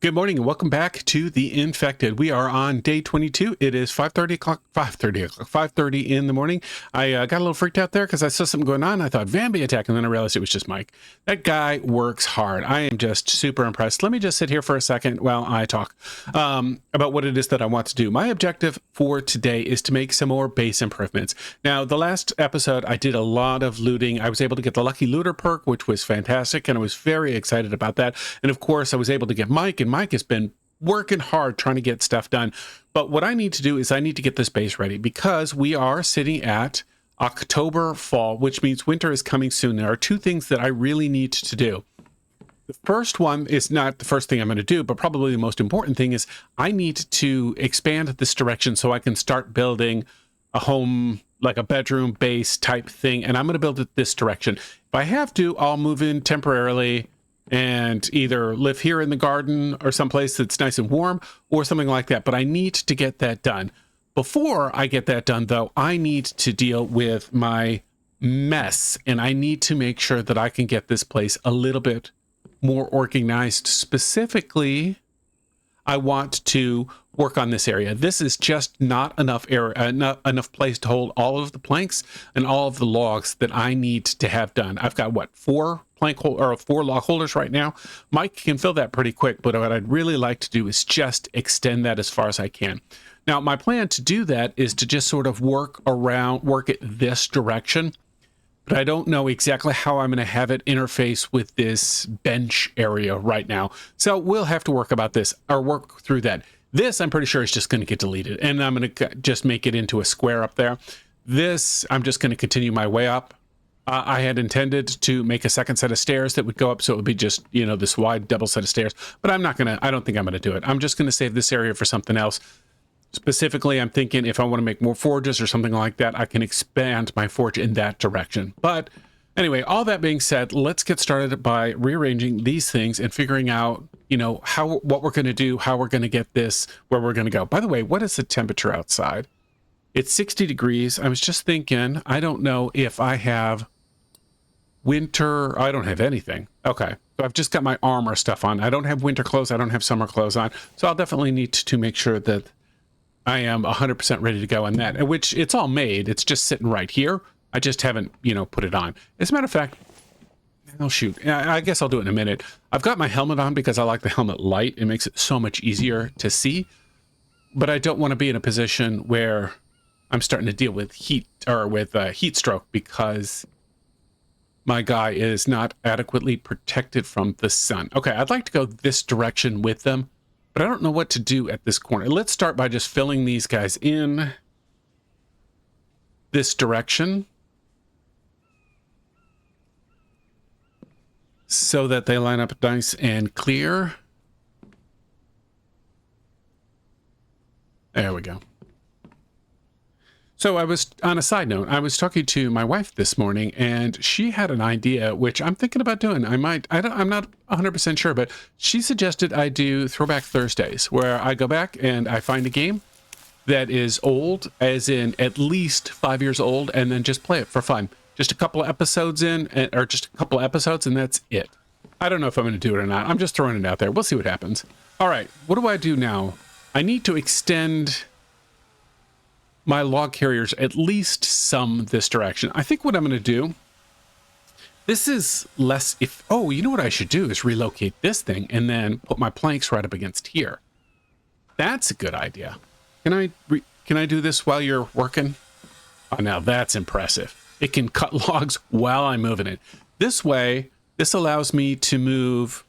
Good morning and welcome back to The Infected. We are on day 22. It is 5:30 in the morning. I got a little freaked out there because I saw something going on. I thought Vambi attack, and then I realized it was just Mike. That guy works hard. I am just super impressed. Let me just sit here for a second while I talk about what it is that I want to do. My objective for today is to make some more base improvements. Now, the last episode, I did a lot of looting. I was able to get the Lucky Looter perk, which was fantastic, and I was very excited about that. And of course, I was able to get Mike, and Mike has been working hard trying to get stuff done. But what I need to do is I need to get this base ready because we are sitting at October fall, which means winter is coming soon. There are two things that I really need to do. The first one is not the first thing I'm going to do, but probably the most important thing is I need to expand this direction so I can start building a home, like a bedroom base type thing. And I'm going to build it this direction. If I have to, I'll move in temporarily and either live here in the garden or someplace that's nice and warm or something like that. But I need to get that done. Before I get that done, though, I need to deal with my mess. And I need to make sure that I can get this place a little bit more organized. Specifically, I want to work on this area. This is just not enough area, not enough place to hold all of the planks and all of the logs that I need to have done. I've got what, four log holders right now. Mike can fill that pretty quick, but what I'd really like to do is just extend that as far as I can. Now, my plan to do that is to just sort of work it this direction, but I don't know exactly how I'm going to have it interface with this bench area right now. So we'll have to work through that. This, I'm pretty sure, is just going to get deleted, and I'm going to just make it into a square up there. This, I'm just going to continue my way up. I had intended to make a second set of stairs that would go up, so it would be just, this wide double set of stairs, but I don't think I'm going to do it. I'm just going to save this area for something else. Specifically, I'm thinking if I want to make more forges or something like that, I can expand my forge in that direction. But anyway, all that being said, let's get started by rearranging these things and figuring out, what we're going to do, how we're going to get this, where we're going to go. By the way, what is the temperature outside? It's 60 degrees. I was just thinking, I don't know if I have winter. I don't have anything. Okay. So I've just got my armor stuff on. I don't have winter clothes. I don't have summer clothes on. So I'll definitely need to make sure that I am 100% ready to go on that, which it's all made. It's just sitting right here. I just haven't, put it on. As a matter of fact, oh shoot, I guess I'll do it in a minute. I've got my helmet on because I like the helmet light. It makes it so much easier to see, but I don't want to be in a position where I'm starting to deal with heat stroke because my guy is not adequately protected from the sun. Okay, I'd like to go this direction with them, but I don't know what to do at this corner. Let's start by just filling these guys in this direction so that they line up nice and clear. There we go. So I was, on a side note, I was talking to my wife this morning, and she had an idea, which I'm thinking about doing. I'm not 100% sure, but she suggested I do Throwback Thursdays, where I go back and I find a game that is old, as in at least 5 years old, and then just play it for fun. Just a couple of episodes and that's it. I don't know if I'm going to do it or not. I'm just throwing it out there. We'll see what happens. All right, what do I do now? I need to extend my log carriers at least some this direction. I think what I'm going to do, this is less you know what I should do is relocate this thing and then put my planks right up against here. That's a good idea. Can I do this while you're working? Oh, now that's impressive. It can cut logs while I'm moving it. This way, this allows me to move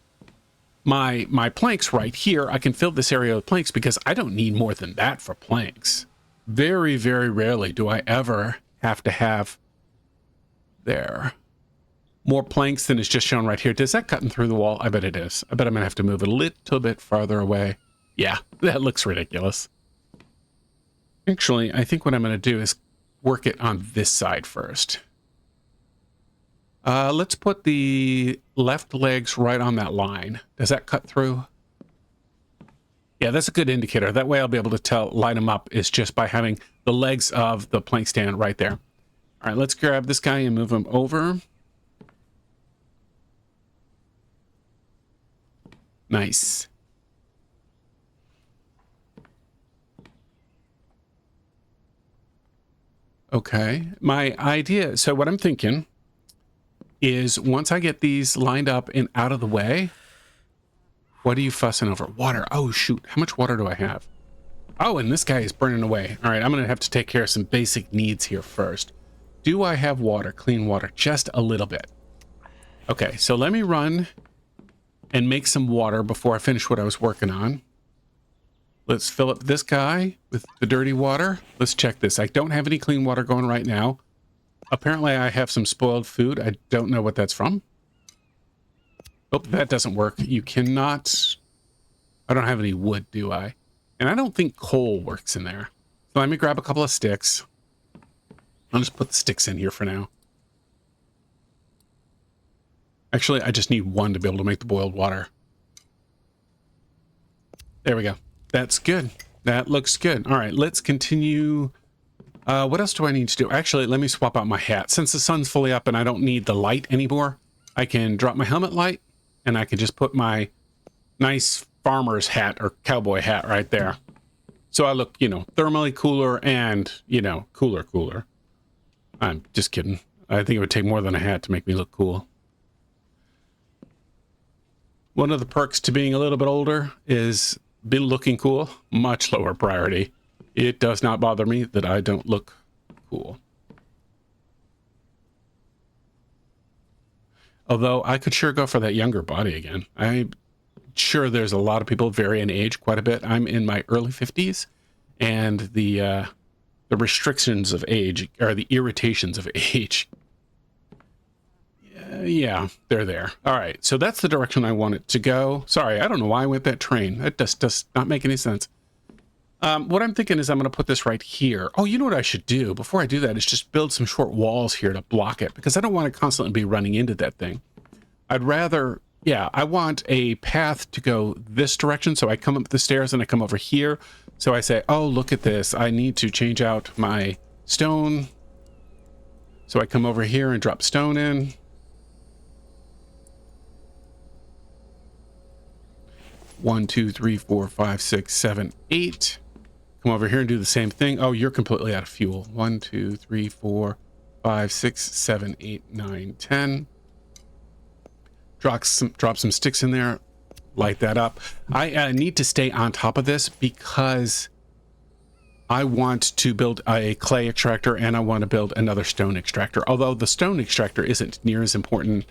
my planks right here. I can fill this area with planks because I don't need more than that for planks. Very, very rarely do I ever have to have more planks than is just shown right here. Is that cutting through the wall? I bet it is. I bet I'm going to have to move it a little bit farther away. Yeah, that looks ridiculous. Actually, I think what I'm going to do is work it on this side first. Let's put the left legs right on that line. Does that cut through? Yeah, that's a good indicator. That way I'll be able to line them up is just by having the legs of the plank stand right there. All right, let's grab this guy and move him over. Nice. Okay. My idea, so what I'm thinking is once I get these lined up and out of the way, what are you fussing over? Water. Oh, shoot. How much water do I have? Oh, and this guy is burning away. All right, I'm going to have to take care of some basic needs here first. Do I have water, clean water? Just a little bit. Okay, so let me run and make some water before I finish what I was working on. Let's fill up this guy with the dirty water. Let's check this. I don't have any clean water going right now. Apparently, I have some spoiled food. I don't know what that's from. Oh, that doesn't work. You cannot... I don't have any wood, do I? And I don't think coal works in there. So let me grab a couple of sticks. I'll just put the sticks in here for now. Actually, I just need one to be able to make the boiled water. There we go. That's good. That looks good. All right, let's continue. What else do I need to do? Actually, let me swap out my hat. Since the sun's fully up and I don't need the light anymore, I can drop my helmet light and I can just put my nice farmer's hat or cowboy hat right there. So I look, you know, thermally cooler and, you know, cooler. I'm just kidding. I think it would take more than a hat to make me look cool. One of the perks to being a little bit older is be looking cool. Much lower priority. It does not bother me that I don't look cool. Although I could sure go for that younger body again. I'm sure there's a lot of people vary in age quite a bit. I'm in my early 50s, and the restrictions of age, or the irritations of age, yeah, they're there. All right, so that's the direction I want it to go. Sorry, I don't know why I went that train. That does not make any sense. What I'm thinking is I'm going to put this right here. Oh, you know what I should do before I do that is just build some short walls here to block it, because I don't want to constantly be running into that thing. I'd rather, yeah, I want a path to go this direction. So I come up the stairs and I come over here. So I say, oh, look at this. I need to change out my stone. So I come over here and drop stone in. One, two, three, four, five, six, seven, eight. Come over here and do the same thing. Oh, you're completely out of fuel. 1, 2, 3, 4, 5, 6, 7, 8, 9, 10. Drop some sticks in there. Light that up. I need to stay on top of this because I want to build a clay extractor and I want to build another stone extractor. Although the stone extractor isn't near as important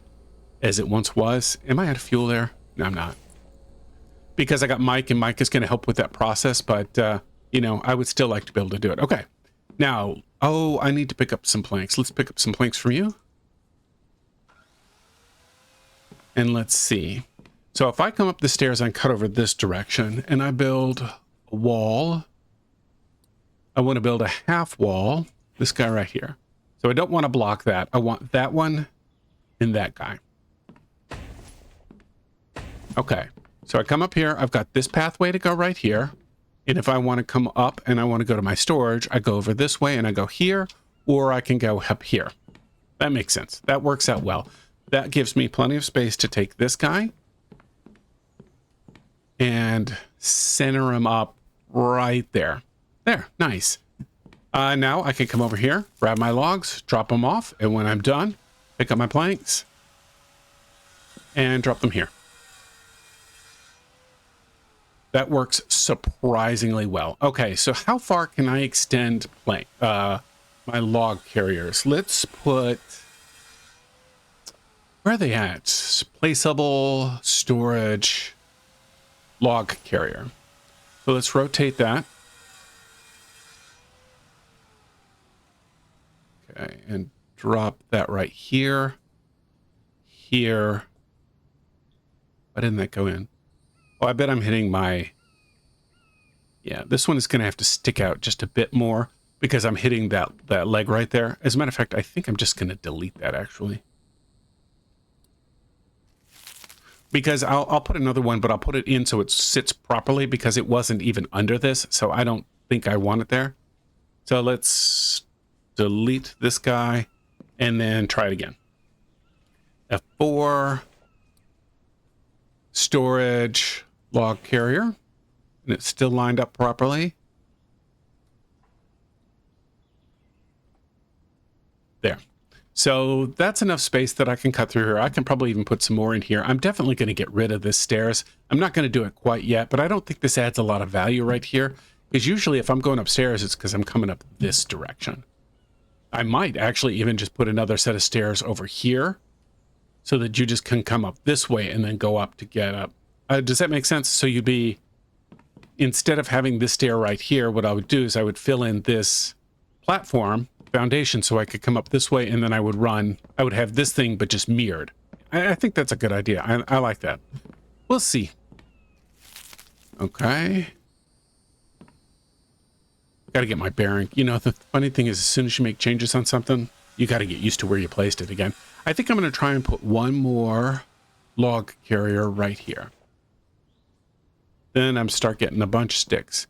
as it once was. Am I out of fuel there? No, I'm not. Because I got Mike, and Mike is going to help with that process, but, you know, I would still like to be able to do it. Okay. Now, oh, I need to pick up some planks. Let's pick up some planks from you. And let's see. So if I come up the stairs and cut over this direction, and I build a wall, I want to build a half wall, this guy right here. So I don't want to block that. I want that one and that guy. Okay. So I come up here, I've got this pathway to go right here. And if I want to come up and I want to go to my storage, I go over this way and I go here, or I can go up here. That makes sense. That works out well. That gives me plenty of space to take this guy and center him up right there. There, nice. Now I can come over here, grab my logs, drop them off, and when I'm done, pick up my planks and drop them here. That works surprisingly well. Okay, so how far can I extend my log carriers? Let's put... Where are they at? Placeable storage log carrier. So let's rotate that. Okay, and drop that right here. Here. Why didn't that go in? Oh, I bet I'm hitting my... Yeah, this one is going to have to stick out just a bit more because I'm hitting that leg right there. As a matter of fact, I think I'm just going to delete that, actually. Because I'll put another one, but I'll put it in so it sits properly because it wasn't even under this, so I don't think I want it there. So let's delete this guy and then try it again. F4, storage, log carrier, and it's still lined up properly. There. So that's enough space that I can cut through here. I can probably even put some more in here. I'm definitely going to get rid of this stairs. I'm not going to do it quite yet, but I don't think this adds a lot of value right here. Because usually if I'm going upstairs, it's because I'm coming up this direction. I might actually even just put another set of stairs over here so that you just can come up this way and then go up to get up. Does that make sense? So you'd be, instead of having this stair right here, what I would do is I would fill in this platform foundation so I could come up this way, and then I would have this thing but just mirrored. I think that's a good idea. I like that. We'll see. Okay. Got to get my bearing. You know, the funny thing is, as soon as you make changes on something, you got to get used to where you placed it again. I think I'm going to try and put one more log carrier right here. Then I'm start getting a bunch of sticks.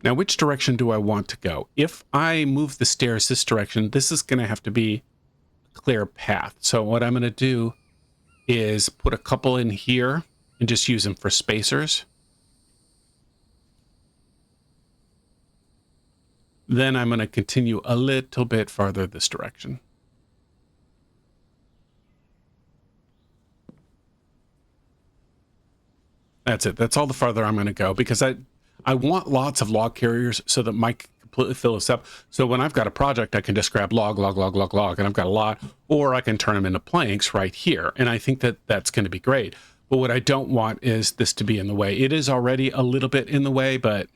Now, which direction do I want to go? If I move the stairs this direction, this is going to have to be a clear path. So what I'm going to do is put a couple in here and just use them for spacers. Then I'm going to continue a little bit farther this direction. That's it. That's all the farther I'm going to go, because I want lots of log carriers so that Mike can completely fill this up. So when I've got a project, I can just grab log, and I've got a lot, or I can turn them into planks right here. And I think that that's going to be great. But what I don't want is this to be in the way. It is already a little bit in the way, but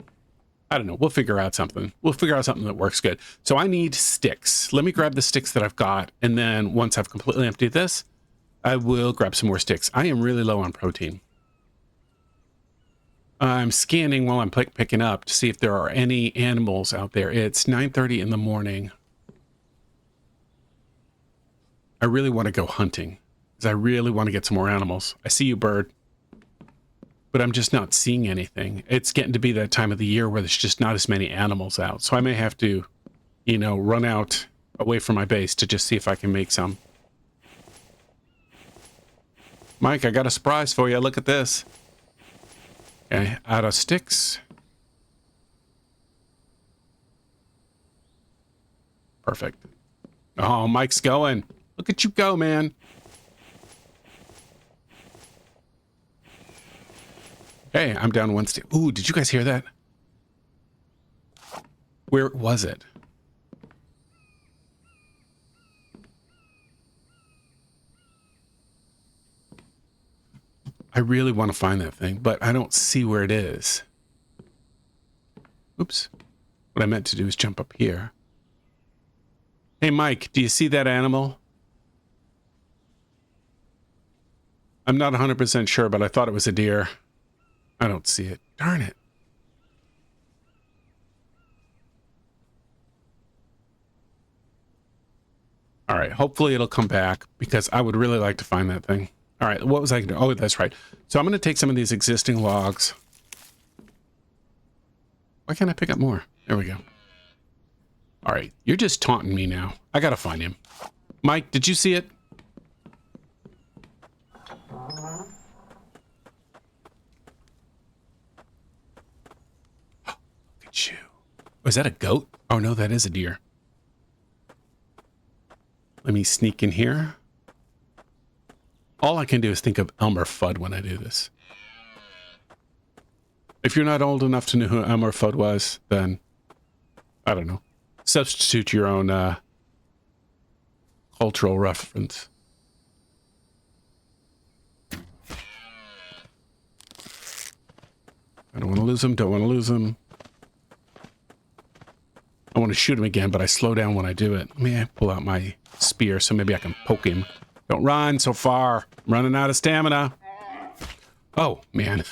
I don't know. We'll figure out something. We'll figure out something that works good. So I need sticks. Let me grab the sticks that I've got. And then once I've completely emptied this, I will grab some more sticks. I am really low on protein. I'm scanning while I'm picking up to see if there are any animals out there. It's 9:30 in the morning. I really want to go hunting because I really want to get some more animals. I see you, bird, but I'm just not seeing anything. It's getting to be that time of the year where there's just not as many animals out. So I may have to, you know, run out away from my base to just see if I can make some. Mike, I got a surprise for you. Look at this. Okay, out of sticks. Perfect. Oh, Mike's going. Look at you go, man. Okay, I'm down one stick. Ooh, did you guys hear that? Where was it? I really want to find that thing, but I don't see where it is. Oops. What I meant to do is jump up here. Hey, Mike, do you see that animal? I'm not 100% sure, but I thought it was a deer. I don't see it. Darn it. All right, hopefully it'll come back because I would really like to find that thing. All right, what was I going to do? Oh, that's right. So I'm going to take some of these existing logs. Why can't I pick up more? There we go. All right, you're just taunting me now. I got to find him. Mike, did you see it? Look at you. Oh, is that a goat? Oh, no, that is a deer. Let me sneak in here. All I can do is think of Elmer Fudd when I do this. If you're not old enough to know who Elmer Fudd was, then, I don't know. Substitute your own cultural reference. I don't want to lose him, don't want to lose him. I want to shoot him again, but I slow down when I do it. Let me pull out my spear so maybe I can poke him. Don't run so far. I'm running out of stamina. Oh, man.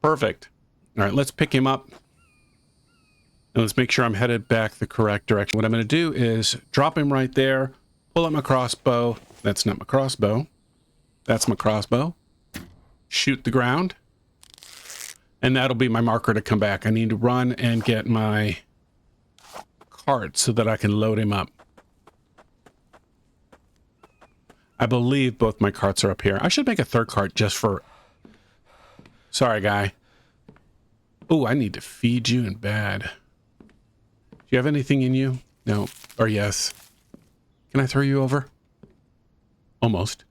Perfect. All right, let's pick him up. And let's make sure I'm headed back the correct direction. What I'm going to do is drop him right there, pull out my crossbow. That's not my crossbow. That's my crossbow. Shoot the ground. And that'll be my marker to come back. I need to run and get my cart so that I can load him up. I believe both my carts are up here. I should make a third cart just for... Sorry, guy. Oh, I need to feed you in bad. Do you have anything in you? No. Or yes. Can I throw you over? Almost.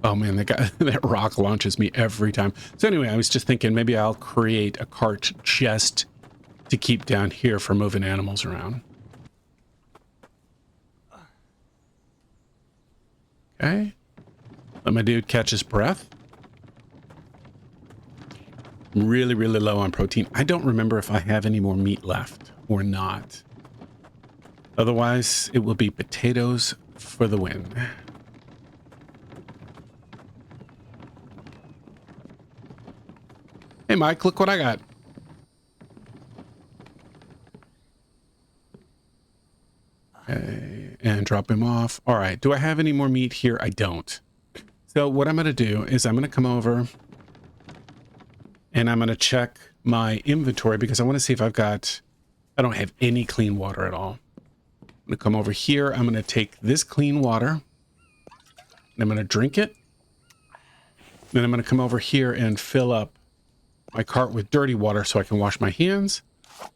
Oh man, that rock launches me every time. So anyway, I was just thinking maybe I'll create a cart just to keep down here for moving animals around. Okay. Let my dude catch his breath. I'm really, really low on protein. I don't remember if I have any more meat left or not. Otherwise, it will be potatoes for the win. Hey, Mike, look what I got. Okay, and drop him off. All right, do I have any more meat here? I don't. So what I'm going to do is I'm going to come over and I'm going to check my inventory because I want to see if I don't have any clean water at all. I'm going to come over here. I'm going to take this clean water and I'm going to drink it. Then I'm going to come over here and fill up my cart with dirty water so I can wash my hands,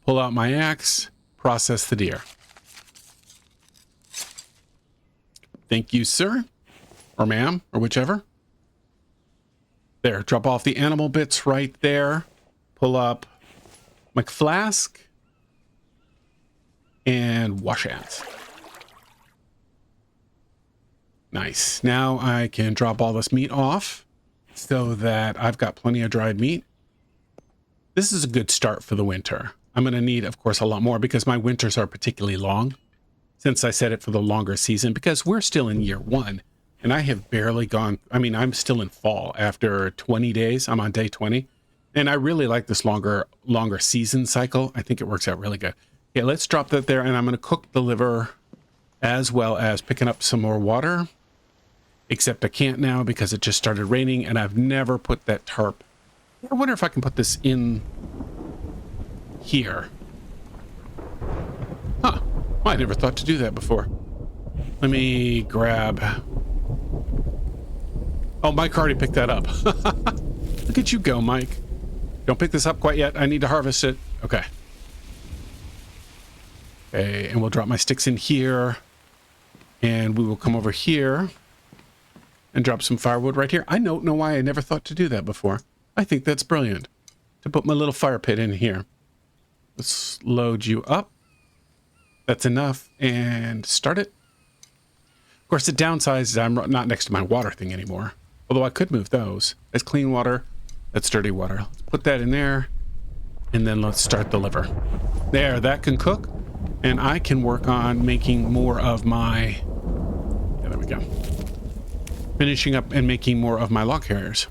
pull out my axe, process the deer. Thank you, sir, or ma'am, or whichever. There, drop off the animal bits right there. Pull up my flask and wash hands. Nice. Now I can drop all this meat off so that I've got plenty of dried meat. This is a good start for the winter. I'm going to need, of course, a lot more because my winters are particularly long since I set it for the longer season because we're still in year 1 and I have barely gone. I mean, I'm still in fall after 20 days. I'm on day 20 and I really like this longer season cycle. I think it works out really good. Okay, let's drop that there and I'm going to cook the liver as well as picking up some more water, except I can't now because it just started raining and I've never put that tarp. I wonder if I can put this in here. Huh. Well, I never thought to do that before. Let me grab... Oh, Mike already picked that up. Look at you go, Mike. Don't pick this up quite yet. I need to harvest it. Okay. Okay, and we'll drop my sticks in here. And we will come over here and drop some firewood right here. I don't know why I never thought to do that before. I think that's brilliant to put my little fire pit in here. Let's load you up. That's enough and start it. Of course, the downside is I'm not next to my water thing anymore. Although I could move those. That's clean water. That's dirty water. Let's put that in there. And then let's start the liver. There, that can cook. And I can work on making more of my... Yeah, there we go. Finishing up and making more of my log carriers.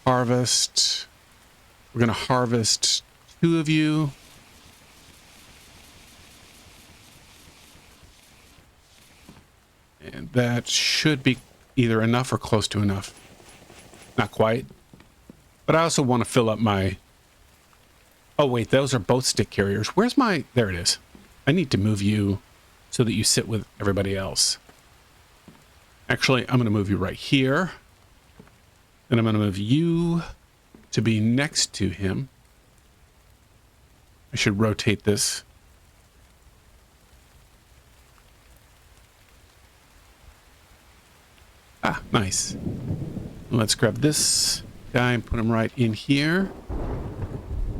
Harvest. We're going to harvest 2 of you. And that should be either enough or close to enough. Not quite. But I also want to fill up my... Oh, wait, those are both stick carriers. Where's my... There it is. I need to move you so that you sit with everybody else. Actually, I'm going to move you right here. Then I'm going to move you to be next to him. I should rotate this. Ah, nice. Let's grab this guy and put him right in here.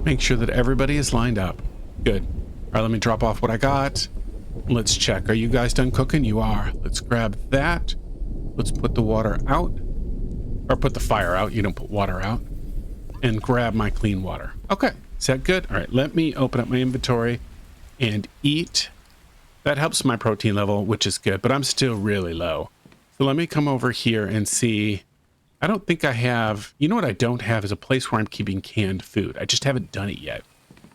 Make sure that everybody is lined up. Good. All right, let me drop off what I got. Let's check. Are you guys done cooking? You are. Let's grab that. Let's put the water out. Or put the fire out. You don't put water out. And grab my clean water. Okay. Is that good? All right. Let me open up my inventory and eat. That helps my protein level, which is good. But I'm still really low. So let me come over here and see. I don't think I have... You know what I don't have is a place where I'm keeping canned food. I just haven't done it yet.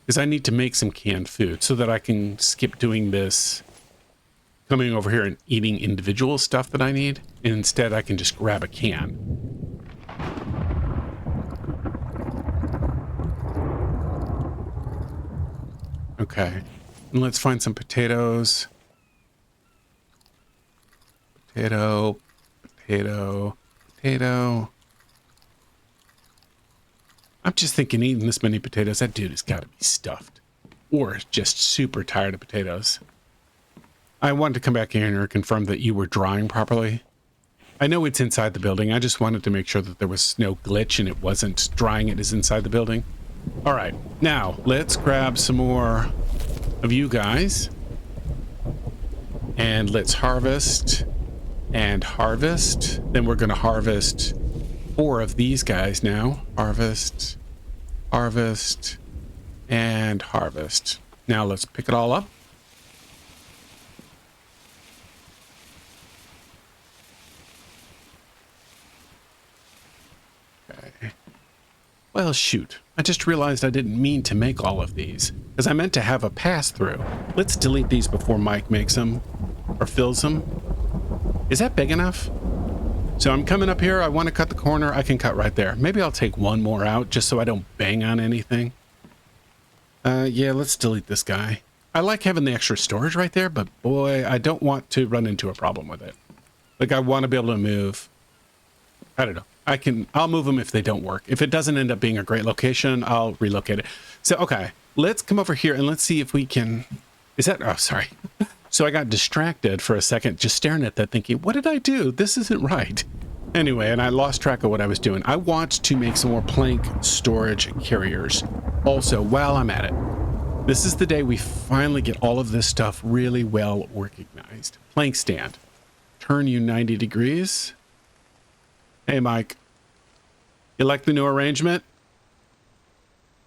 Because I need to make some canned food so that I can skip doing this, coming over here and eating individual stuff that I need. And instead I can just grab a can. Okay. And let's find some potatoes. Potato, potato, potato. I'm just thinking eating this many potatoes, that dude has got to be stuffed. or just super tired of potatoes. I wanted to come back in here and confirm that you were drying properly. I know it's inside the building. I just wanted to make sure that there was no glitch and it wasn't drying it as inside the building. All right, now let's grab some more of you guys. And let's harvest and harvest. Then we're going to harvest 4 of these guys now. Harvest, harvest, and harvest. Now let's pick it all up. Okay. Well, shoot. I just realized I didn't mean to make all of these, because I meant to have a pass-through. Let's delete these before Mike makes them, or fills them. Is that big enough? So I'm coming up here. I want to cut the corner. I can cut right there. Maybe I'll take one more out, just so I don't bang on anything. Yeah, let's delete this guy. I like having the extra storage right there, but boy, I don't want to run into a problem with it. Like, I want to be able to move. I don't know. I'll move them if they don't work. If it doesn't end up being a great location, I'll relocate it. So, okay, let's come over here and let's see if we can, oh, sorry. So I got distracted for a second, just staring at that thinking, what did I do? This isn't right. Anyway, and I lost track of what I was doing. I want to make some more plank storage carriers. Also, while I'm at it, this is the day we finally get all of this stuff really well organized. Plank stand. Turn you 90 degrees. Hey, Mike. You like the new arrangement?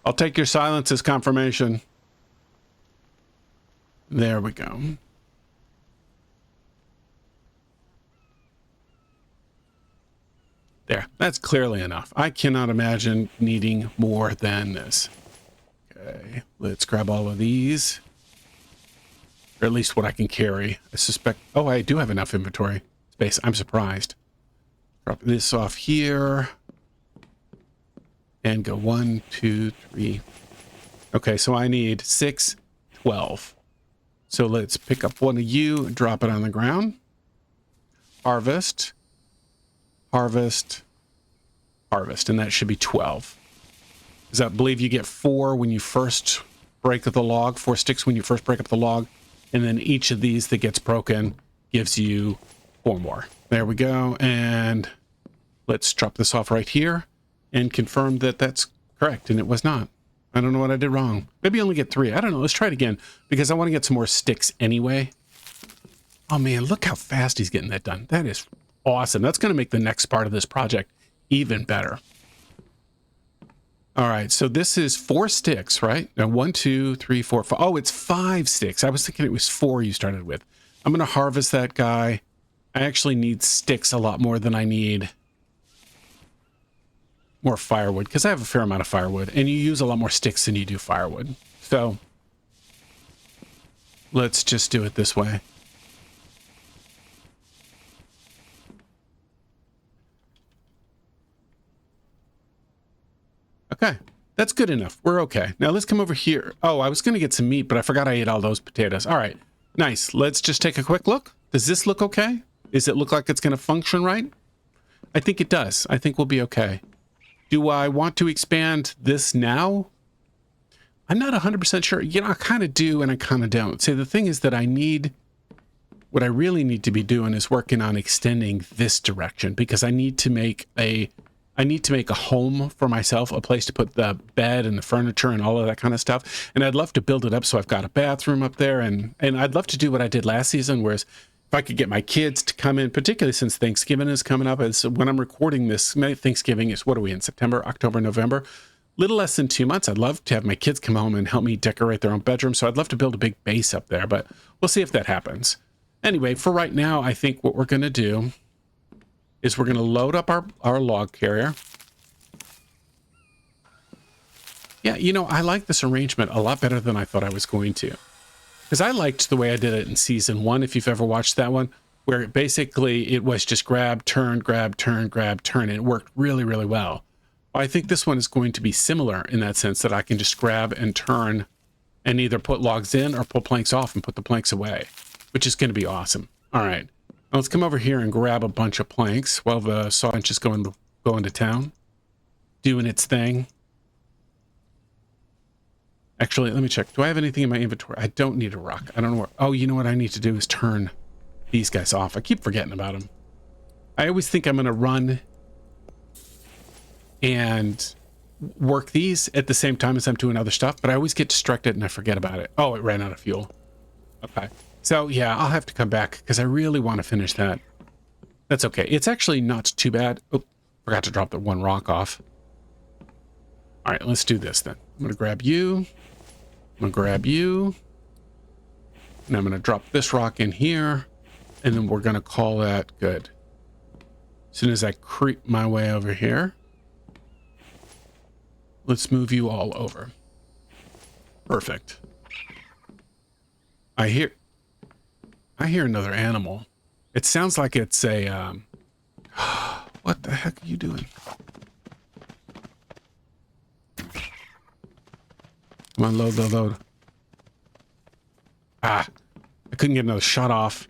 I'll take your silence as confirmation. There we go. There, that's clearly enough. I cannot imagine needing more than this. Okay, let's grab all of these. Or at least what I can carry. I suspect, oh, I do have enough inventory space. I'm surprised. Drop this off here. And go 1, 2, 3. Okay, so I need 6, 12. So let's pick up one of you and drop it on the ground. Harvest. Harvest. Harvest. And that should be 12. Because I believe you get 4 when you first break up the log. 4 sticks when you first break up the log. And then each of these that gets broken gives you 4 more. There we go. And let's drop this off right here and confirm that that's correct. And it was not. I don't know what I did wrong. Maybe only get 3. I don't know. Let's try it again because I want to get some more sticks anyway. Oh man, look how fast he's getting that done. That is awesome. That's going to make the next part of this project even better. All right. So this is 4 sticks, right? Now 1, 2, 3, 4, 5. Oh, it's 5 sticks. I was thinking it was 4 you started with. I'm going to harvest that guy. I actually need sticks a lot more than I need more firewood because I have a fair amount of firewood and you use a lot more sticks than you do firewood. So let's just do it this way. Okay, that's good enough. We're okay. Now let's come over here. Oh, I was going to get some meat, but I forgot I ate all those potatoes. All right, nice. Let's just take a quick look. Does this look okay? Does it look like it's going to function right? I think it does. I think we'll be okay. Do I want to expand this now? I'm not 100% sure. You know, I kind of do and I kind of don't. See, the thing is that what I really need to be doing is working on extending this direction because I need to make a home for myself, a place to put the bed and the furniture and all of that kind of stuff. And I'd love to build it up so I've got a bathroom up there. And I'd love to do what I did last season, whereas if I could get my kids to come in, particularly since Thanksgiving is coming up, as when I'm recording this, Thanksgiving is, what are we in, September, October, November? Little less than 2 months. I'd love to have my kids come home and help me decorate their own bedroom. So I'd love to build a big base up there, but we'll see if that happens. Anyway, for right now, I think what we're going to do is we're going to load up our log carrier. Yeah, you know, I like this arrangement a lot better than I thought I was going to. Because I liked the way I did it in season 1, if you've ever watched that one, where basically it was just grab, turn, grab, turn, grab, turn, and it worked really, really well. I think this one is going to be similar in that sense that I can just grab and turn and either put logs in or pull planks off and put the planks away, which is going to be awesome. All right, now let's come over here and grab a bunch of planks while the saw bench is going to town, doing its thing. Actually, let me check. Do I have anything in my inventory? I don't need a rock. I don't know what. Oh, you know what I need to do is turn these guys off. I keep forgetting about them. I always think I'm going to run and work these at the same time as I'm doing other stuff, but I always get distracted and I forget about it. Oh, it ran out of fuel. Okay. So yeah, I'll have to come back because I really want to finish that. That's okay. It's actually not too bad. Oh, forgot to drop the one rock off. All right, let's do this then. I'm going to grab you. I'm going to grab you. And I'm going to drop this rock in here. And then we're going to call that good. As soon as I creep my way over here, let's move you all over. Perfect. I hear another animal. It sounds like it's a, what the heck are you doing? Come on, load, load, load. Ah, I couldn't get another shot off.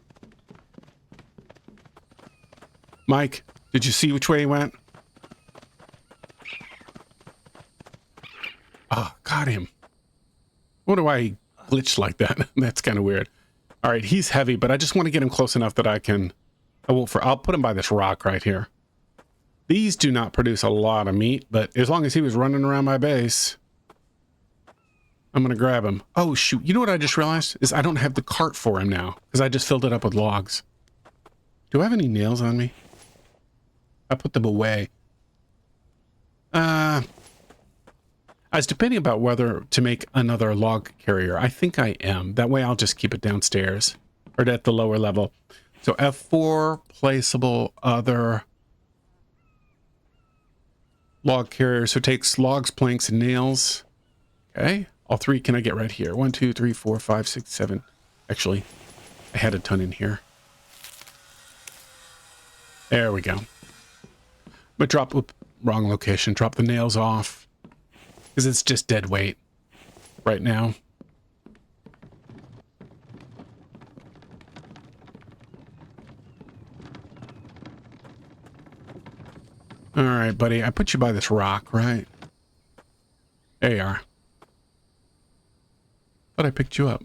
Mike, did you see which way he went? Ah, got him. I wonder why he glitched like that. That's kind of weird. All right, he's heavy, but I just want to get him close enough that I can... I'll put him by this rock right here. These do not produce a lot of meat, but as long as he was running around my base, I'm going to grab him. Oh, shoot. You know what I just realized? Is I don't have the cart for him now, because I just filled it up with logs. Do I have any nails on me? I put them away. I was debating about whether to make another log carrier. I think I am. That way I'll just keep it downstairs or at the lower level. So F4, placeable, other log carrier. So it takes logs, planks, and nails. Okay. All three can I get right here? 1, 2, 3, 4, 5, 6, 7. Actually, I had a ton in here. There we go. But drop, wrong location. Drop the nails off. Because it's just dead weight right now. All right, buddy. I put you by this rock, right? There you are. But I picked you up.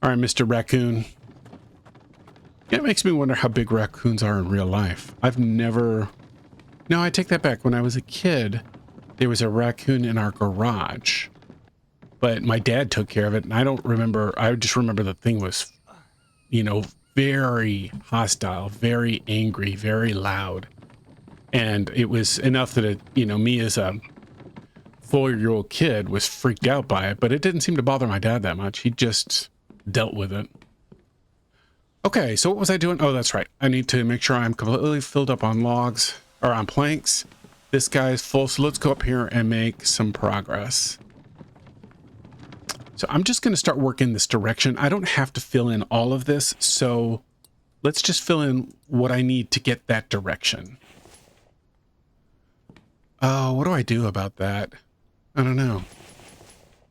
All right, Mr. Raccoon. Yeah, it makes me wonder how big raccoons are in real life. I've never... No, I take that back. When I was a kid, there was a raccoon in our garage. But my dad took care of it, and I don't remember... I just remember the thing was, you know, very hostile, very angry, very loud. And it was enough that, it, you know, me as a 4-year-old kid was freaked out by it, but it didn't seem to bother my dad that much. He just dealt with it. Okay, so what was I doing? Oh, that's right. I need to make sure I'm completely filled up on logs, or on planks. This guy's full, so let's go up here and make some progress. So I'm just going to start working this direction. I don't have to fill in all of this, so let's just fill in what I need to get that direction. Oh, what do I do about that? I don't know.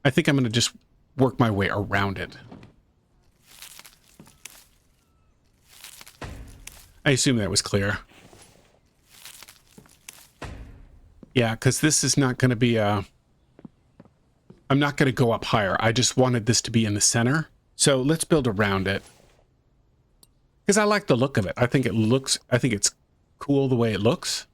I think I'm going to just work my way around it. I assume that was clear. Yeah, because this is not going to be a... I'm not going to go up higher. I just wanted this to be in the center. So let's build around it. Because I like the look of it. I think it's cool the way it looks.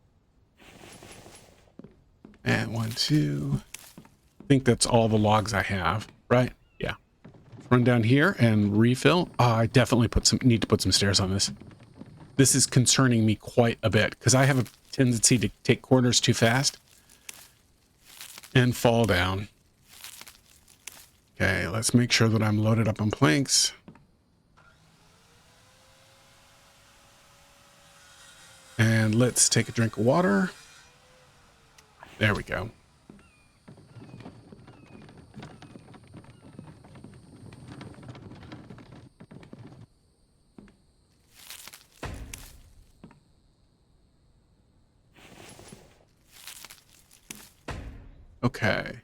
And 1, 2. I think that's all the logs I have, right? Yeah. Run down here and refill. I definitely need to put some stairs on this. This is concerning me quite a bit because I have a tendency to take corners too fast and fall down. Okay, let's make sure that I'm loaded up on planks. And let's take a drink of water. There we go. Okay.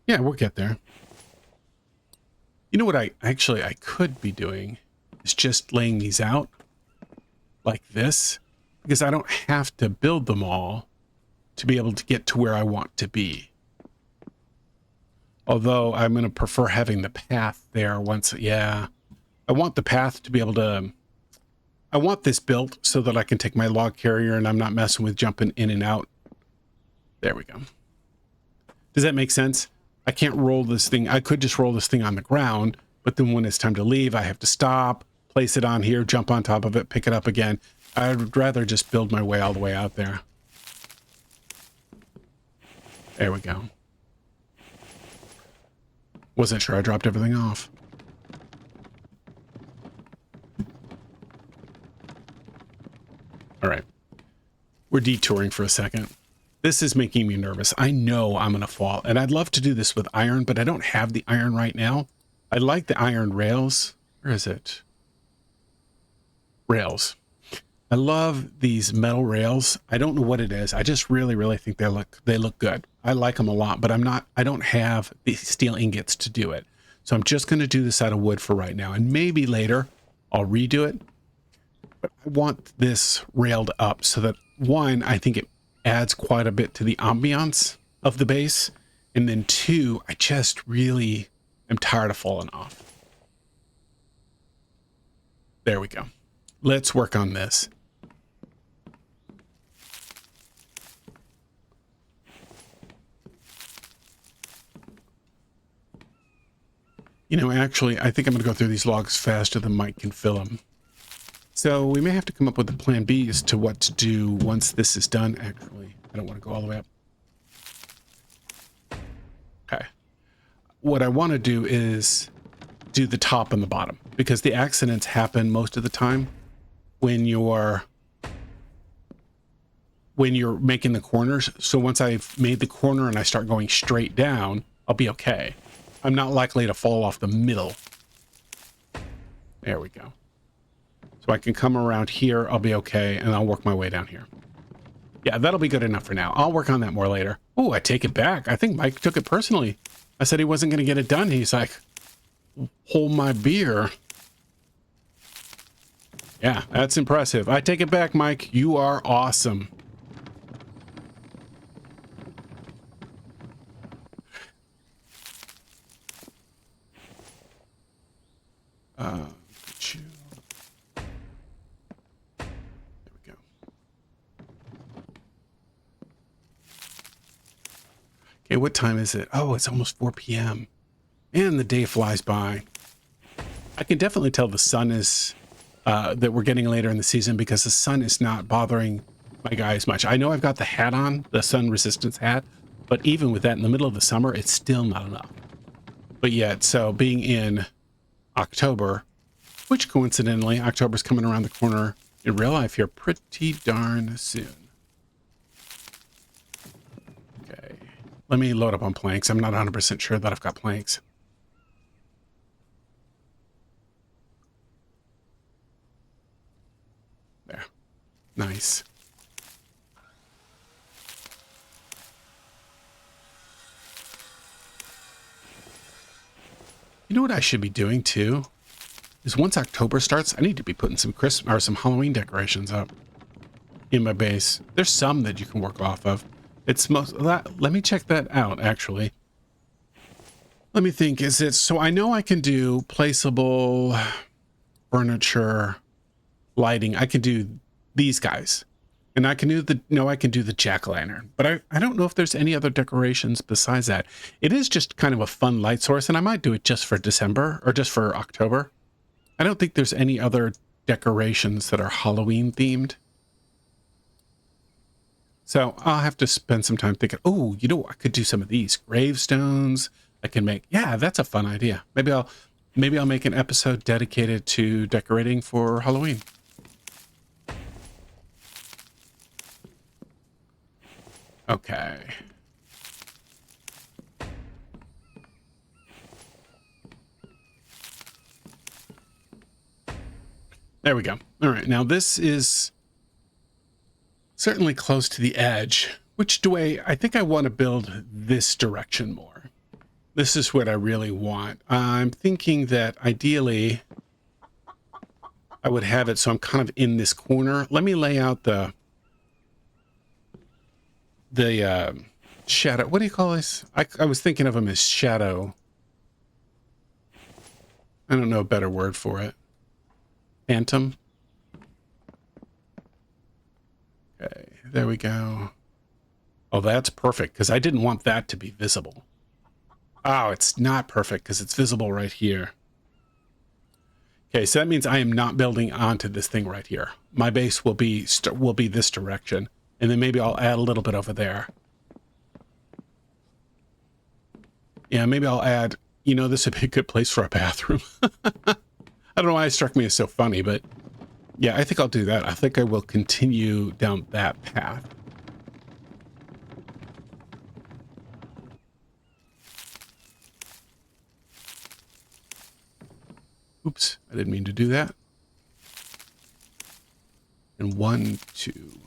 Yeah, we'll get there. You know what I could be doing is just laying these out like this, because I don't have to build them all to be able to get to where I want to be. Although I'm going to prefer having the path there once. Yeah, I want the path to be able to, I want this built so that I can take my log carrier and I'm not messing with jumping in and out. There we go. Does that make sense? I can't roll this thing. I could just roll this thing on the ground, but then when it's time to leave, I have to stop, place it on here, jump on top of it, pick it up again. I'd rather just build my way all the way out there. There we go. Wasn't sure I dropped everything off. All right. We're detouring for a second. This is making me nervous. I know I'm going to fall, and I'd love to do this with iron, but I don't have the iron right now. I like the iron rails. Where is it? Rails. I love these metal rails. I don't know what it is. I just really think they look good. I like them a lot, but I don't have the steel ingots to do it. So I'm just going to do this out of wood for right now, and maybe later I'll redo it. But I want this railed up so that, one, I think it adds quite a bit to the ambiance of the base, and then two, I just really am tired of falling off. There we go. Let's work on this. You know, actually, I think I'm going to go through these logs faster than Mike can fill them. So we may have to come up with a plan B as to what to do once this is done. Actually, I don't want to go all the way up. Okay. What I want to do is do the top and the bottom, because the accidents happen most of the time when you're making the corners. So once I've made the corner and I start going straight down, I'll be okay. I'm not likely to fall off the middle. There we go. So I can come around here, I'll be okay, and I'll work my way down here. Yeah, that'll be good enough for now. I'll work on that more later. Oh, I take it back. I think Mike took it personally. I said he wasn't going to get it done. He's like, hold my beer. Yeah, that's impressive. I take it back, Mike. You are awesome. Okay, what time is it? Oh, it's almost 4 p.m. And the day flies by. I can definitely tell the sun is, that we're getting later in the season, because the sun is not bothering my guy as much. I know I've got the hat on, the sun resistance hat, but even with that in the middle of the summer, it's still not enough. But yet, so being in October, which coincidentally, October's coming around the corner in real life here pretty darn soon. Let me load up on planks. I'm not 100% sure that I've got planks. There. Nice. You know what I should be doing too? Is once October starts, I need to be putting some Christmas or some Halloween decorations up in my base. There's some that you can work off of. It's most that. Let me check that out, actually. Let me think. Is it so? I know I can do placeable furniture, lighting. I can do these guys, and I can do the I can do the jack-o'-lantern. But I don't know if there's any other decorations besides that. It is just kind of a fun light source, and I might do it just for December or just for October. I don't think there's any other decorations that are Halloween themed. So I'll have to spend some time thinking, oh, you know, I could do some of these gravestones. I can make, yeah, that's a fun idea. Maybe I'll make an episode dedicated to decorating for Halloween. Okay. There we go. All right. Now this is certainly close to the edge. Which way? I think I want to build this direction more. This is what I really want. I'm thinking that ideally I would have it so I'm kind of in this corner. Let me lay out the shadow. What do you call this? I was thinking of him as shadow. I don't know a better word for it. Phantom. Okay, there we go. Oh, that's perfect, because I didn't want that to be visible. Oh, it's not perfect, because it's visible right here. Okay, so that means I am not building onto this thing right here. My base will be this direction, and then maybe I'll add a little bit over there. Yeah, maybe I'll add, you know, this would be a good place for a bathroom. I don't know why it struck me as so funny, but yeah, I think I'll do that. I think I will continue down that path. Oops, I didn't mean to do that. And 1, 2.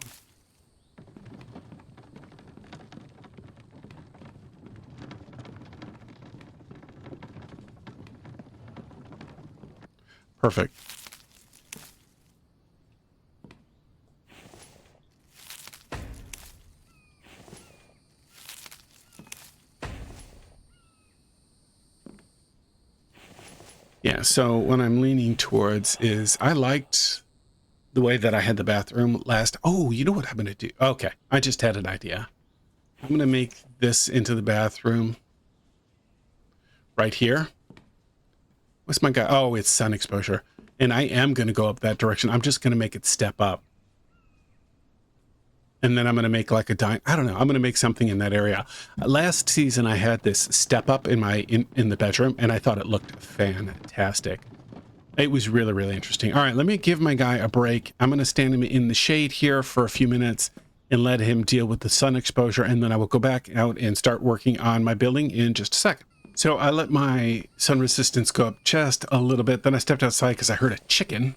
Perfect. Yeah, so what I'm leaning towards is I liked the way that I had the bathroom last. Oh, you know what I'm going to do? Okay, I just had an idea. I'm going to make this into the bathroom right here. What's my guy? Oh, it's sun exposure. And I am going to go up that direction. I'm just going to make it step up. And then I'm going to make like a I don't know. I'm going to make something in that area. Last season, I had this step up in my in the bedroom, and I thought it looked fantastic. It was really, really interesting. All right, let me give my guy a break. I'm going to stand him in the shade here for a few minutes and let him deal with the sun exposure, and then I will go back out and start working on my building in just a second. So I let my sun resistance go up just a little bit. Then I stepped outside because I heard a chicken.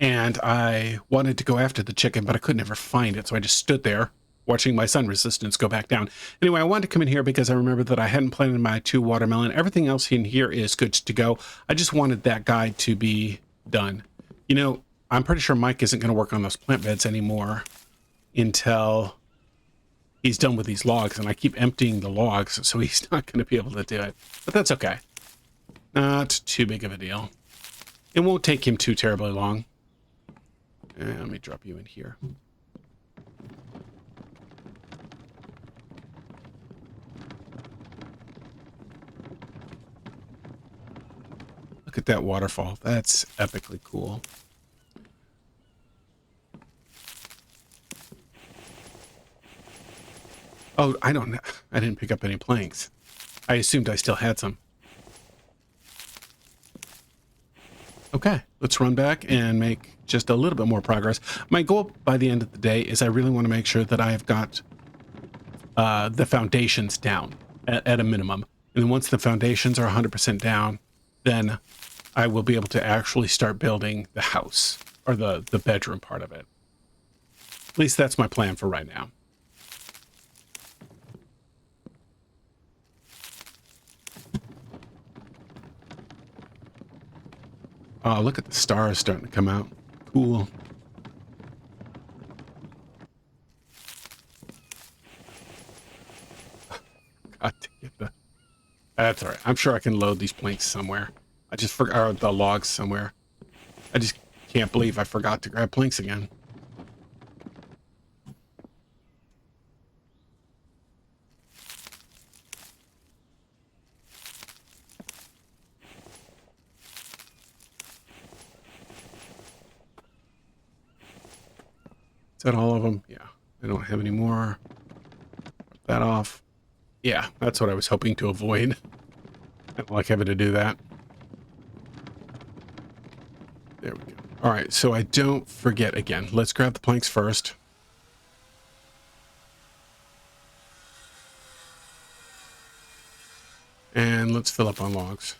And I wanted to go after the chicken, but I could never find it. So I just stood there watching my sun resistance go back down. Anyway, I wanted to come in here because I remembered that I hadn't planted my 2 watermelon. Everything else in here is good to go. I just wanted that guy to be done. You know, I'm pretty sure Mike isn't going to work on those plant beds anymore until he's done with these logs. And I keep emptying the logs, so he's not going to be able to do it. But that's okay. Not too big of a deal. It won't take him too terribly long. Let me drop you in here. Look at that waterfall. That's epically cool. Oh, I don't know. I didn't pick up any planks. I assumed I still had some. Okay, let's run back and make just a little bit more progress. My goal by the end of the day is I really want to make sure that I have got the foundations down at a minimum. And then once the foundations are 100% down, then I will be able to actually start building the house or the bedroom part of it. At least that's my plan for right now. Oh, look at the stars starting to come out. Cool. God damn it. That's all right. I'm sure I can load these planks somewhere. I just forgot the logs somewhere. I just can't believe I forgot to grab planks again. Is that all of them? Yeah. I don't have any more. Put that off. Yeah, that's what I was hoping to avoid. I don't like having to do that. There we go. All right, so I don't forget again. Let's grab the planks first. And let's fill up on logs.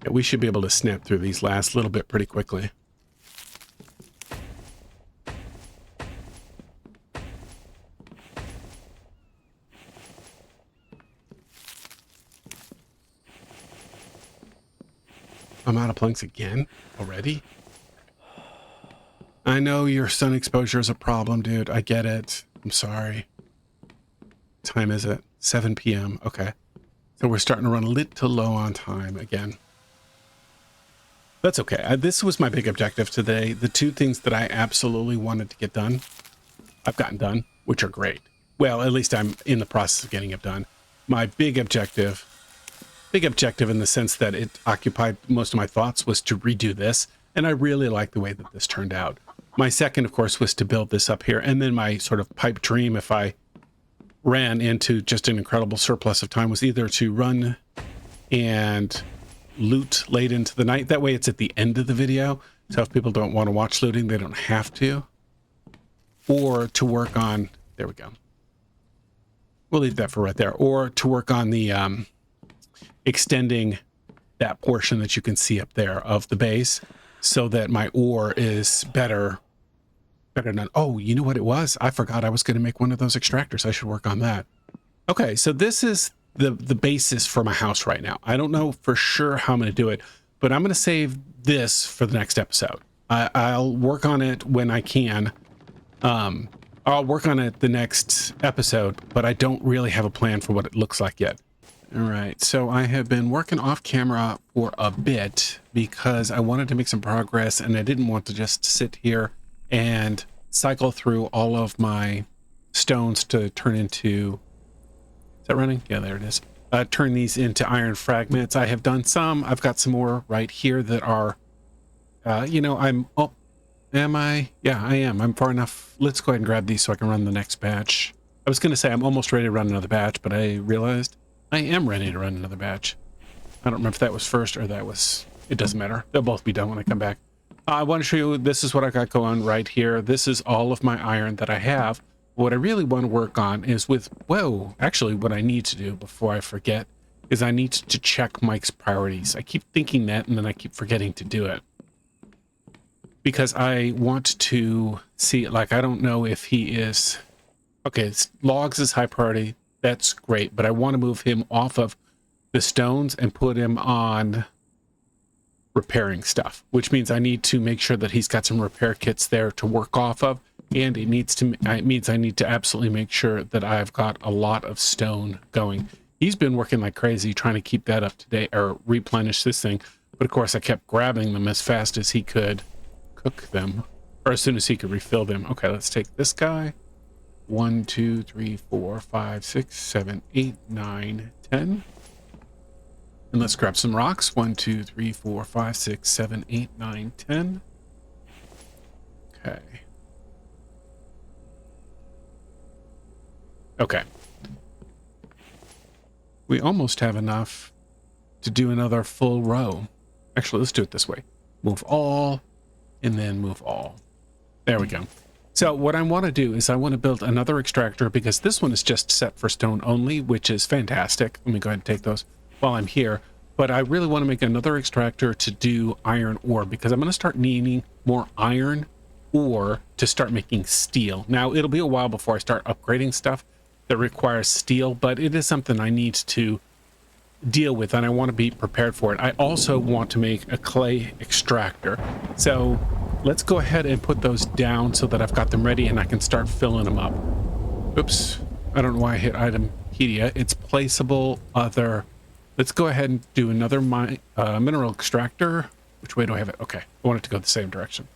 Yeah, we should be able to snap through these last little bit pretty quickly. I'm out of planks again already. I know your sun exposure is a problem, dude. I get it. I'm sorry. What time is it? 7 p.m. Okay. So we're starting to run a little low on time again. That's okay. This was my big objective today. The two things that I absolutely wanted to get done, I've gotten done, which are great. Well, at least I'm in the process of getting it done. My big objective in the sense that it occupied most of my thoughts, was to redo this. And I really like the way that this turned out. My second, of course, was to build this up here. And then my sort of pipe dream, if I ran into just an incredible surplus of time, was either to run and loot late into the night. That way it's at the end of the video. So if people don't want to watch looting, they don't have to. Or to work on, there we go. We'll leave that for right there. Or to work on the extending that portion that you can see up there of the base so that my ore is better done. Oh, you know what it was? I forgot I was going to make one of those extractors. I should work on that. Okay, so this is the basis for my house right now. I don't know for sure how I'm going to do it, but I'm going to save this for the next episode. I'll work on it when I can. I'll work on it the next episode, but I don't really have a plan for what it looks like yet. All right, so I have been working off camera for a bit because I wanted to make some progress and I didn't want to just sit here and cycle through all of my stones to turn into, is that running? Yeah, there it is. Turn these into iron fragments. I have done some. I've got some more right here that are, you know, am I? Yeah, I am. I'm far enough. Let's go ahead and grab these so I can run the next batch. I was going to say I'm almost ready to run another batch, but I realized I am ready to run another batch. I don't remember if that was first or that was, it doesn't matter. They'll both be done when I come back. I want to show you, this is what I got going right here. This is all of my iron that I have. What I really want to work on is with, whoa, actually what I need to do before I forget is I need to check Mike's priorities. I keep thinking that and then I keep forgetting to do it. Because I want to see, like, I don't know if he is, okay, logs is high priority. That's great, but I want to move him off of the stones and put him on repairing stuff, which means I need to make sure that he's got some repair kits there to work off of, and it means I need to absolutely make sure that I've got a lot of stone going. He's been working like crazy trying to keep that up to date or replenish this thing, but of course I kept grabbing them as fast as he could cook them, or as soon as he could refill them. Okay, let's take this guy. 1, 2, 3, 4, 5, 6, 7, 8, 9, 10. And let's grab some rocks. 1, 2, 3, 4, 5, 6, 7, 8, 9, 10. Okay. Okay. We almost have enough to do another full row. Actually, let's do it this way. Move all, and then move all. There we go. So what I want to do is I want to build another extractor because this one is just set for stone only, which is fantastic. Let me go ahead and take those while I'm here. But I really want to make another extractor to do iron ore because I'm going to start needing more iron ore to start making steel. Now, it'll be a while before I start upgrading stuff that requires steel, but it is something I need to deal with and I want to be prepared for it. I also want to make a clay extractor. So let's go ahead and put those down so that I've got them ready and I can start filling them up. Oops, I don't know why I hit item media. It's placeable other. Let's go ahead and do another mineral extractor. Which way do I have it? Okay, I want it to go the same direction.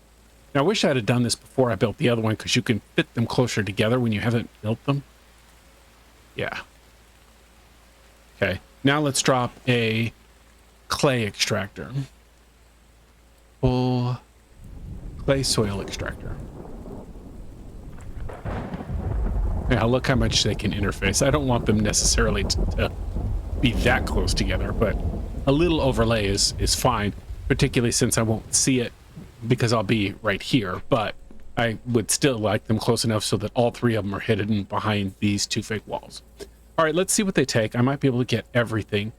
Now I wish I had done this before I built the other one because you can fit them closer together when you haven't built them. Yeah. Okay, now let's drop a clay extractor. Full clay soil extractor. Now look how much they can interface. I don't want them necessarily to be that close together, but a little overlay is fine, particularly since I won't see it because I'll be right here, but I would still like them close enough so that all three of them are hidden behind these two fake walls. All right, let's see what they take. I might be able to get everything.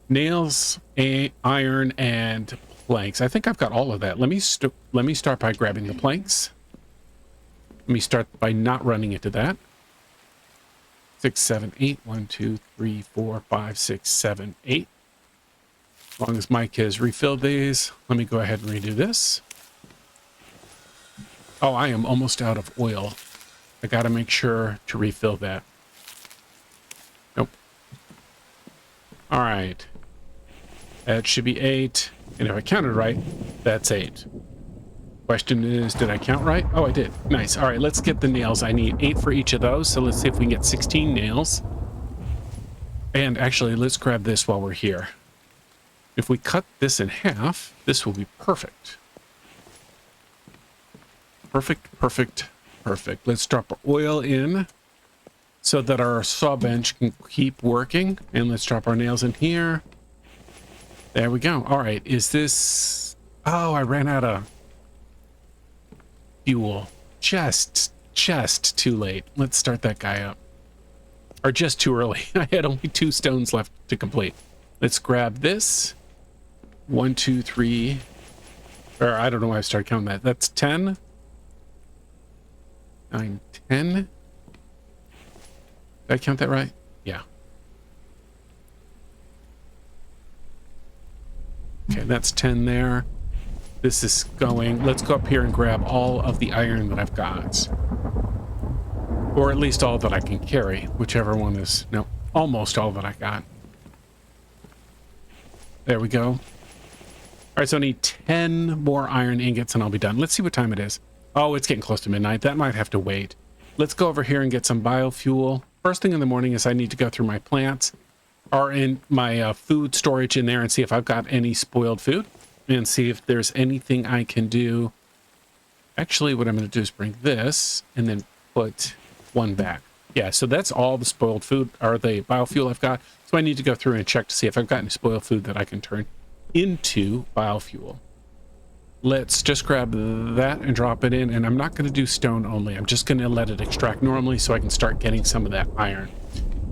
Nails, iron, and planks. I think I've got all of that. Let me start by grabbing the planks. Let me start by not running into that. 6, 7, 8. 1, 2, 3, 4, 5, 6, 7, 8. As long as Mike has refilled these, let me go ahead and redo this. Oh, I am almost out of oil. I got to make sure to refill that. Nope. All right. That should be 8. And if I counted right, that's 8. Question is, did I count right? Oh, I did. Nice. All right, let's get the nails. I need 8 for each of those. So let's see if we can get 16 nails. And actually, let's grab this while we're here. If we cut this in half, this will be perfect. Perfect, perfect, perfect. Let's drop our oil in so that our saw bench can keep working. And let's drop our nails in here. There we go. All right, is this... Oh, I ran out of fuel. Just too late. Let's start that guy up. Or just too early. I had only 2 stones left to complete. Let's grab this. 1, 2, 3. Or I don't know why I started counting that. That's 10. 9, 10. Did I count that right? Yeah. Okay, that's 10 there. This is going. Let's go up here and grab all of the iron that I've got. Or at least all that I can carry, whichever one is. No, almost all that I got. There we go. All right, so I need 10 more iron ingots and I'll be done. Let's see what time it is. Oh, it's getting close to midnight. That might have to wait. Let's go over here and get some biofuel. First thing in the morning is I need to go through my plants or in my food storage in there and see if I've got any spoiled food and see if there's anything I can do. Actually, what I'm going to do is bring this and then put one back. Yeah, so that's all the spoiled food or the biofuel I've got. So I need to go through and check to see if I've got any spoiled food that I can turn into biofuel. Let's just grab that and drop it in. And I'm not going to do stone only. I'm just going to let it extract normally so I can start getting some of that iron.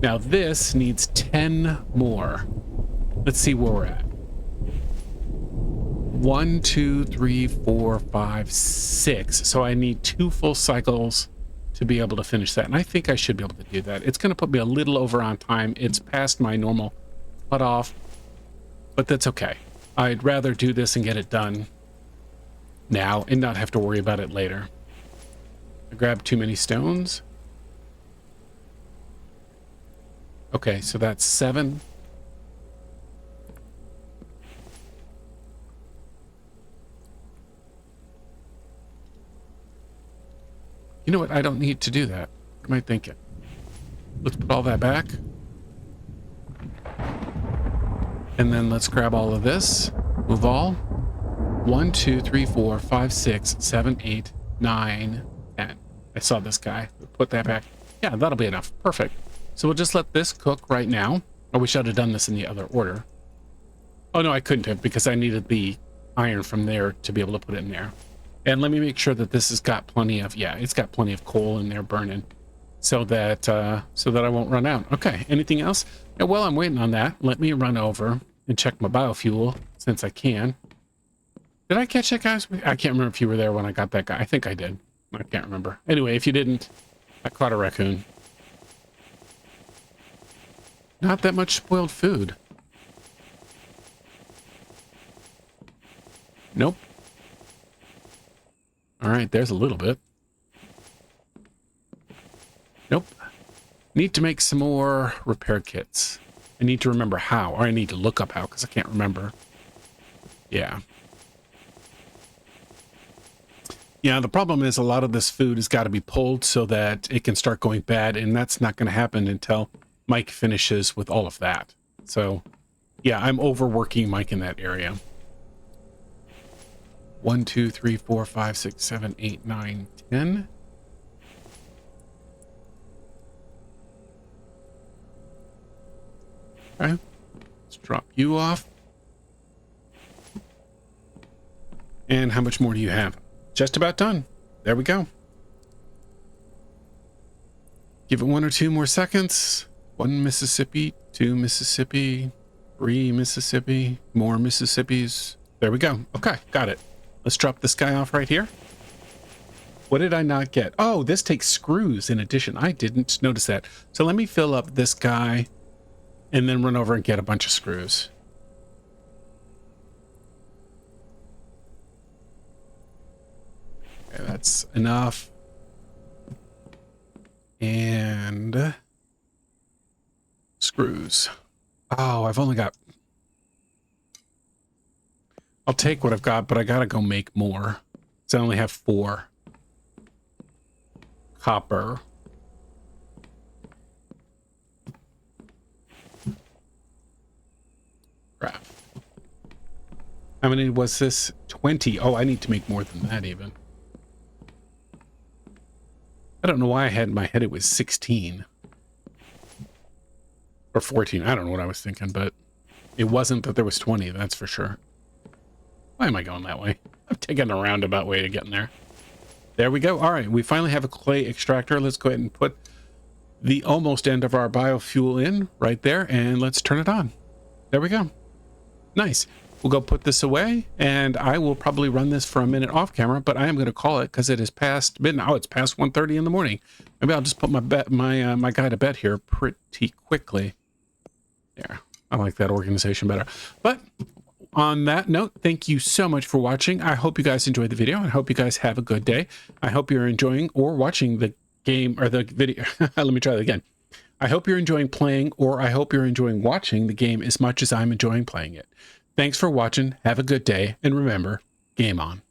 Now this needs 10 more. Let's see where we're at. 1, 2, 3, 4, 5, 6. So I need 2 full cycles to be able to finish that. And I think I should be able to do that. It's going to put me a little over on time. It's past my normal cutoff, but that's okay. I'd rather do this and get it done now and not have to worry about it later. I grabbed too many stones. Okay, so that's 7. You know what? I don't need to do that. What am I thinking? Let's put all that back. And then let's grab all of this. Move all. 1, 2, 3, 4, 5, 6, 7, 8, 9, 10. I saw this guy. Put that back. Yeah, that'll be enough. Perfect. So we'll just let this cook right now. I wish I'd have done this in the other order. Oh, no, I couldn't have because I needed the iron from there to be able to put it in there. And let me make sure that this has got plenty of, yeah, it's got plenty of coal in there burning so that I won't run out. Okay, anything else? Yeah, while I'm waiting on that, let me run over and check my biofuel since I can. Did I catch that guy? I can't remember if you were there when I got that guy. I think I did. I can't remember. Anyway, if you didn't, I caught a raccoon. Not that much spoiled food. Nope. All right, there's a little bit. Nope. Need to make some more repair kits. I need to remember how, or I need to look up how because I can't remember. Yeah. Yeah, the problem is a lot of this food has got to be pulled so that it can start going bad, and that's not going to happen until Mike finishes with all of that. So, yeah, I'm overworking Mike in that area. 1, 2, 3, 4, 5, 6, 7, 8, 9, 10. Okay, let's drop you off. And how much more do you have? Just about done. There we go. Give it 1 or 2 more seconds. 1 Mississippi, 2 Mississippi, 3 Mississippi, more Mississippis. There we go. Okay, got it. Let's drop this guy off right here. What did I not get? Oh, this takes screws in addition. I didn't notice that. So let me fill up this guy and then run over and get a bunch of screws. Okay, that's enough. And screws. Oh, I've only got... I'll take what I've got, but I gotta go make more. So I only have 4. Copper. Crap. How many was this? 20. Oh, I need to make more than that even. I don't know why I had in my head it was 16. Or 14. I don't know what I was thinking, but it wasn't that there was 20, that's for sure. Why am I going that way? I'm taking a roundabout way to getting there. There we go. All right, we finally have a clay extractor. Let's go ahead and put the almost end of our biofuel in right there, and let's turn it on. There we go. Nice. We'll go put this away, and I will probably run this for a minute off camera, but I am going to call it because it is past midnight. Oh, it's past 1:30 in the morning. Maybe I'll just put my guy to bed here pretty quickly. There. I like that organization better. But on that note, thank you so much for watching. I hope you guys enjoyed the video. I hope you guys have a good day. I hope you're enjoying or watching the game or the video. Let me try that again. I hope you're enjoying playing, or I hope you're enjoying watching the game as much as I'm enjoying playing it. Thanks for watching. Have a good day. And remember, game on.